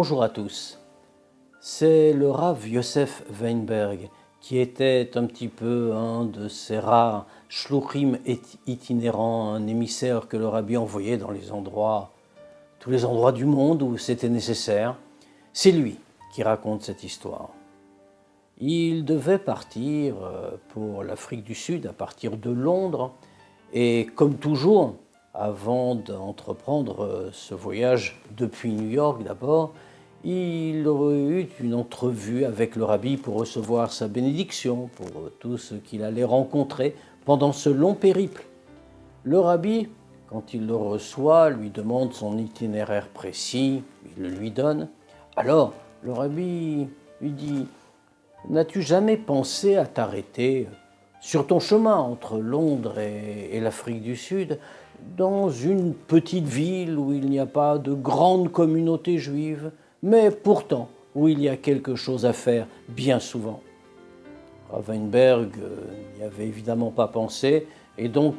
Bonjour à tous. C'est le Rav Yosef Weinberg qui était un petit peu un de ces rares shluchim itinérants, un émissaire que le Rabbi envoyait dans tous les endroits du monde où c'était nécessaire. C'est lui qui raconte cette histoire. Il devait partir pour l'Afrique du Sud à partir de Londres et comme toujours, avant d'entreprendre ce voyage depuis New York d'abord, il aurait eu une entrevue avec le Rabbi pour recevoir sa bénédiction pour tout ce qu'il allait rencontrer pendant ce long périple. Le Rabbi, quand il le reçoit, lui demande son itinéraire précis, il le lui donne. Alors, le Rabbi lui dit « N'as-tu jamais pensé à t'arrêter sur ton chemin entre Londres et l'Afrique du Sud, dans une petite ville où il n'y a pas de grande communauté juive, mais pourtant où il y a quelque chose à faire bien souvent ?» Rav Weinberg n'y avait évidemment pas pensé, et donc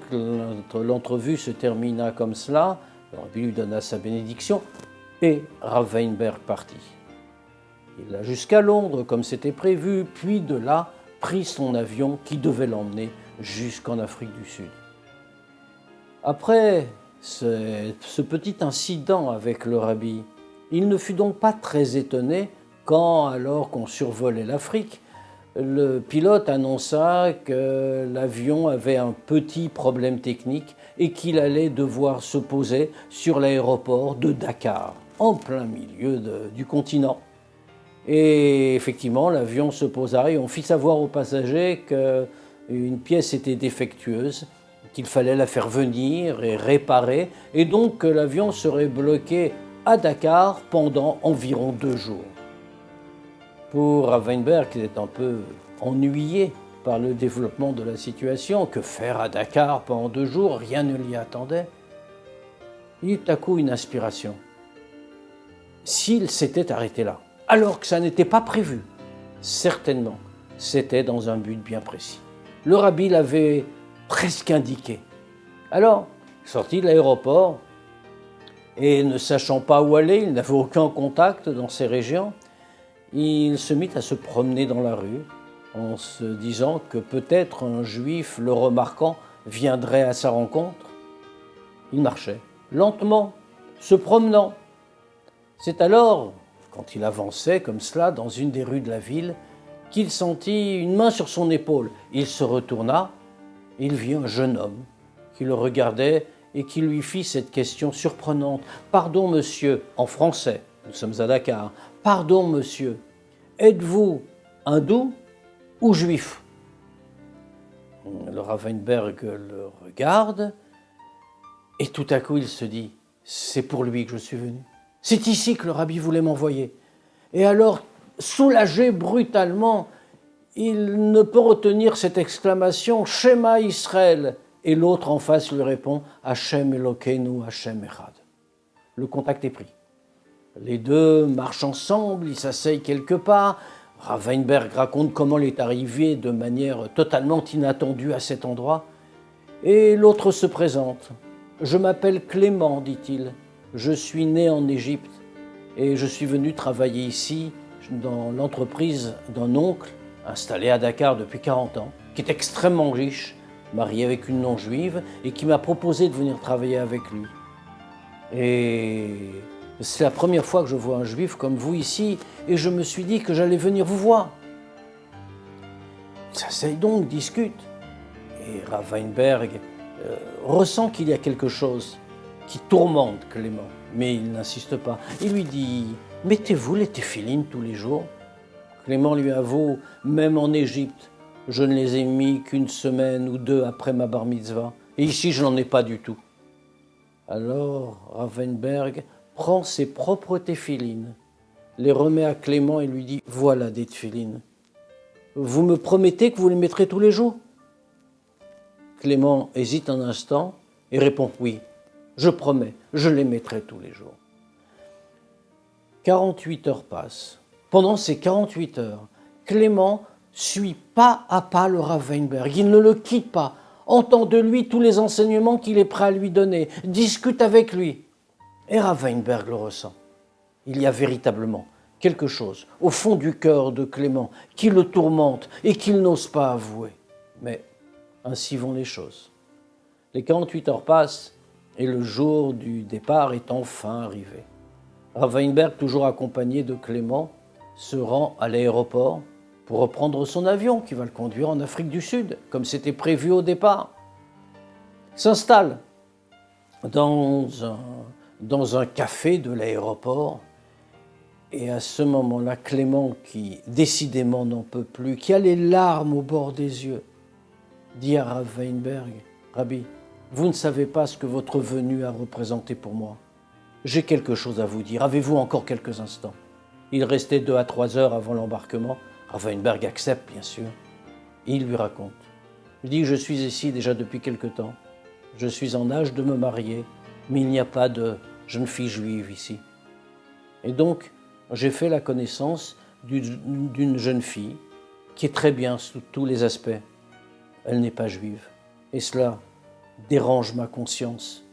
l'entrevue se termina comme cela. Le Rabbi lui donna sa bénédiction, et Rav Weinberg partit. Il alla jusqu'à Londres comme c'était prévu, puis de là prit son avion qui devait l'emmener jusqu'en Afrique du Sud. Après ce petit incident avec le Rabbi, il ne fut donc pas très étonné quand, alors qu'on survolait l'Afrique, le pilote annonça que l'avion avait un petit problème technique et qu'il allait devoir se poser sur l'aéroport de Dakar, en plein milieu du continent. Et effectivement, l'avion se posa et on fit savoir aux passagers qu'une pièce était défectueuse, qu'il fallait la faire venir et réparer, et donc que l'avion serait bloqué à Dakar pendant environ 2 jours. Pour Rav Weinberg, qui est un peu ennuyé par le développement de la situation, que faire à Dakar pendant 2 jours, rien ne l'y attendait, il eut à coup une inspiration. S'il s'était arrêté là, alors que ça n'était pas prévu, certainement, c'était dans un but bien précis. Le Rabbi l'avait presque indiqué. Alors, sorti de l'aéroport, et ne sachant pas où aller, il n'avait aucun contact dans ces régions, il se mit à se promener dans la rue, en se disant que peut-être un juif le remarquant viendrait à sa rencontre. Il marchait, lentement, se promenant. C'est alors, quand il avançait comme cela dans une des rues de la ville, qu'il sentit une main sur son épaule. Il se retourna, et il vit un jeune homme qui le regardait et qui lui fit cette question surprenante. « Pardon, monsieur », en français, nous sommes à Dakar, « Pardon, monsieur, êtes-vous hindou ou juif ?» Le Rav Weinberg le regarde, et tout à coup il se dit « C'est pour lui que je suis venu. C'est ici que le Rabbi voulait m'envoyer. » Et alors, soulagé brutalement, il ne peut retenir cette exclamation « Shema Israël !» Et l'autre en face lui répond « Hashem Elokeinu, Hashem Echad ». Le contact est pris. Les deux marchent ensemble, ils s'asseyent quelque part. Rav Weinberg raconte comment il est arrivé de manière totalement inattendue à cet endroit. Et l'autre se présente. « Je m'appelle Clément, dit-il. Je suis né en Égypte et je suis venu travailler ici dans l'entreprise d'un oncle installé à Dakar depuis 40 ans, qui est extrêmement riche, marié avec une non-juive et qui m'a proposé de venir travailler avec lui. Et c'est la première fois que je vois un juif comme vous ici et je me suis dit que j'allais venir vous voir. » Ils s'asseyent donc, discutent. Et Rav Weinberg ressent qu'il y a quelque chose qui tourmente Clément, mais il n'insiste pas. Il lui dit « Mettez-vous les téphilines tous les jours ?» Clément lui avoue « Même en Égypte, je ne les ai mis qu'une semaine ou 2 après ma bar mitzvah, et ici je n'en ai pas du tout. » Alors Rav Weinberg prend ses propres téphilines, les remet à Clément et lui dit « Voilà des téphilines. Vous me promettez que vous les mettrez tous les jours ?» Clément hésite un instant et répond « Oui, je promets, je les mettrai tous les jours. » 48 heures passent. Pendant ces 48 heures, Clément suit pas à pas le Rav Weinberg. Il ne le quitte pas, entend de lui tous les enseignements qu'il est prêt à lui donner, discute avec lui. Et Rav Weinberg le ressent. Il y a véritablement quelque chose au fond du cœur de Clément qui le tourmente et qu'il n'ose pas avouer. Mais ainsi vont les choses. Les 48 heures passent et le jour du départ est enfin arrivé. Rav Weinberg, toujours accompagné de Clément, se rend à l'aéroport pour reprendre son avion qui va le conduire en Afrique du Sud, comme c'était prévu au départ. S'installe dans un café de l'aéroport. Et à ce moment-là, Clément, qui décidément n'en peut plus, qui a les larmes au bord des yeux, dit à Rav Weinberg, « Rabbi, vous ne savez pas ce que votre venue a représenté pour moi. J'ai quelque chose à vous dire. Avez-vous encore quelques instants ?» Il restait 2 à 3 heures avant l'embarquement. Rav Weinberg accepte, bien sûr. Et il lui raconte. Il dit, « Je suis ici déjà depuis quelque temps. Je suis en âge de me marier, mais il n'y a pas de jeune fille juive ici. Et donc, j'ai fait la connaissance d'une jeune fille qui est très bien sous tous les aspects. Elle n'est pas juive. Et cela dérange ma conscience.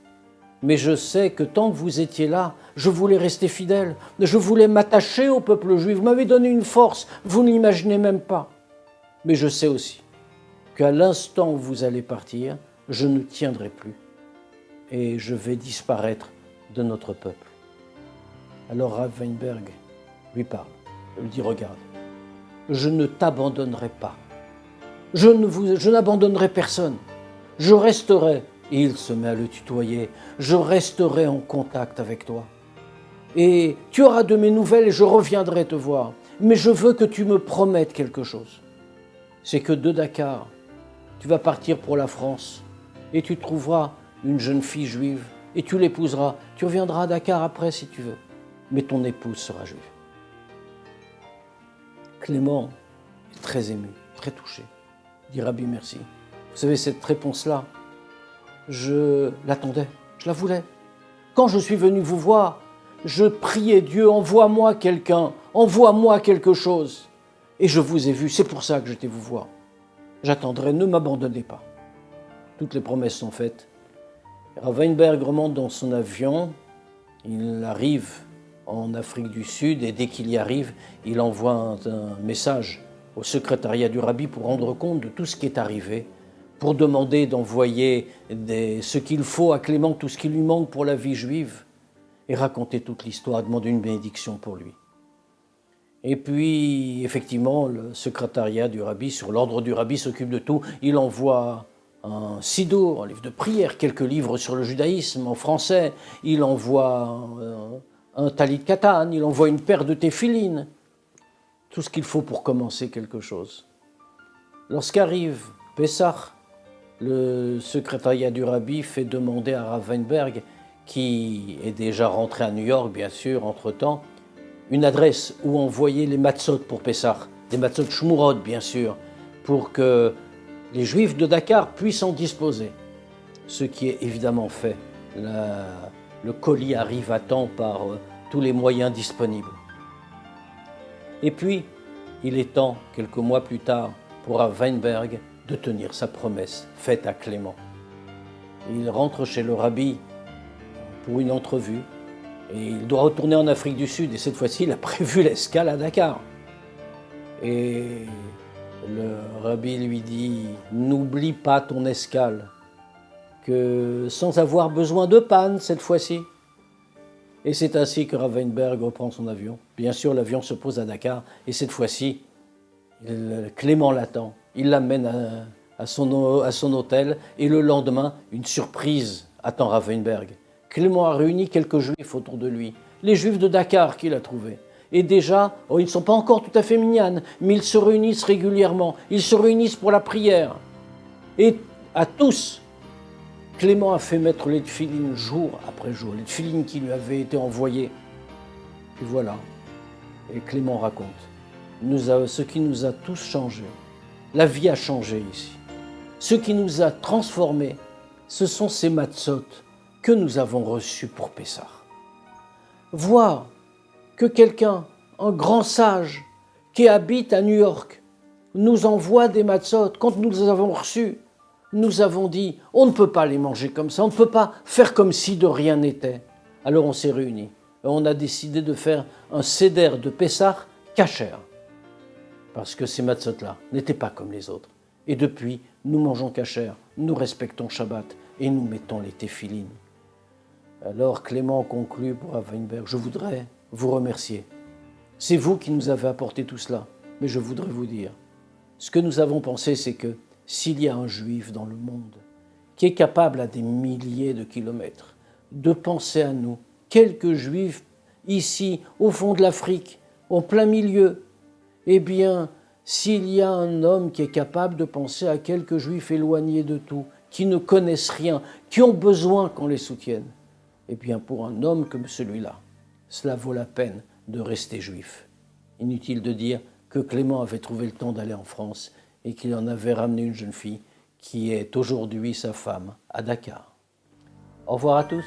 Mais je sais que tant que vous étiez là, je voulais rester fidèle. Je voulais m'attacher au peuple juif. Vous m'avez donné une force, vous ne l'imaginez même pas. Mais je sais aussi qu'à l'instant où vous allez partir, je ne tiendrai plus. Et je vais disparaître de notre peuple. » Alors Rav Weinberg lui parle. Il lui dit, « Regarde, je ne t'abandonnerai pas. Je n'abandonnerai personne. Je resterai, et il se met à le tutoyer, je resterai en contact avec toi. Et tu auras de mes nouvelles et je reviendrai te voir. Mais je veux que tu me promettes quelque chose. C'est que de Dakar, tu vas partir pour la France et tu trouveras une jeune fille juive et tu l'épouseras. Tu reviendras à Dakar après si tu veux. Mais ton épouse sera juive. » Clément est très ému, très touché. Il dit, « Rabbi, merci. Vous savez, cette réponse-là, je l'attendais, je la voulais. Quand je suis venu vous voir, je priais Dieu, envoie-moi quelqu'un, envoie-moi quelque chose. Et je vous ai vu, c'est pour ça que j'étais vous voir. J'attendrai, ne m'abandonnez pas. » Toutes les promesses sont faites. Rav Weinberg remonte dans son avion, il arrive en Afrique du Sud et dès qu'il y arrive, il envoie un message au secrétariat du Rabbi pour rendre compte de tout ce qui est arrivé, pour demander d'envoyer ce qu'il faut à Clément, tout ce qui lui manque pour la vie juive, et raconter toute l'histoire, demander une bénédiction pour lui. Et puis, effectivement, le secrétariat du Rabbi, sur l'ordre du Rabbi, s'occupe de tout. Il envoie un sidour, un livre de prière, quelques livres sur le judaïsme en français. Il envoie un talit katan, il envoie une paire de téphilines. Tout ce qu'il faut pour commencer quelque chose. Lorsqu'arrive Pessah, le secrétariat du Rabbi fait demander à Rav Weinberg, qui est déjà rentré à New York, bien sûr, entre-temps, une adresse où envoyer les matzot pour Pessah, des matzot shmurot, bien sûr, pour que les Juifs de Dakar puissent en disposer. Ce qui est évidemment fait. Le colis arrive à temps par tous les moyens disponibles. Et puis, il est temps, quelques mois plus tard, pour Rav Weinberg de tenir sa promesse faite à Clément. Il rentre chez le Rabbi pour une entrevue et il doit retourner en Afrique du Sud et cette fois-ci, il a prévu l'escale à Dakar. Et le Rabbi lui dit « N'oublie pas ton escale, que sans avoir besoin de panne cette fois-ci. » Et c'est ainsi que Rav Weinberg reprend son avion. Bien sûr, l'avion se pose à Dakar et cette fois-ci, Clément l'attend. Il l'amène à son hôtel et le lendemain, une surprise attend Rav Weinberg. Clément a réuni quelques juifs autour de lui, les juifs de Dakar qu'il a trouvés. Et déjà, ils ne sont pas encore tout à fait minyanes, mais ils se réunissent régulièrement, ils se réunissent pour la prière. Et à tous, Clément a fait mettre les tefilines jour après jour, les tefilines qui lui avaient été envoyées. Et voilà, et Clément raconte, ce qui nous a tous changés, la vie a changé ici. Ce qui nous a transformés, ce sont ces matzot que nous avons reçus pour Pessah. Voir que quelqu'un, un grand sage qui habite à New York, nous envoie des matzot, quand nous les avons reçus, nous avons dit, on ne peut pas les manger comme ça, on ne peut pas faire comme si de rien n'était. Alors on s'est réunis on a décidé de faire un seder de Pessah kasher, parce que ces matzot-là n'étaient pas comme les autres. Et depuis, nous mangeons kasher, nous respectons Shabbat et nous mettons les téphilines. Alors Clément conclut pour Rav Weinberg, je voudrais vous remercier. C'est vous qui nous avez apporté tout cela, mais je voudrais vous dire, ce que nous avons pensé, c'est que s'il y a un juif dans le monde qui est capable à des milliers de kilomètres de penser à nous, quelques juifs ici, au fond de l'Afrique, en plein milieu, eh bien, s'il y a un homme qui est capable de penser à quelques juifs éloignés de tout, qui ne connaissent rien, qui ont besoin qu'on les soutienne, eh bien, pour un homme comme celui-là, cela vaut la peine de rester juif. Inutile de dire que Clément avait trouvé le temps d'aller en France et qu'il en avait ramené une jeune fille qui est aujourd'hui sa femme à Dakar. Au revoir à tous.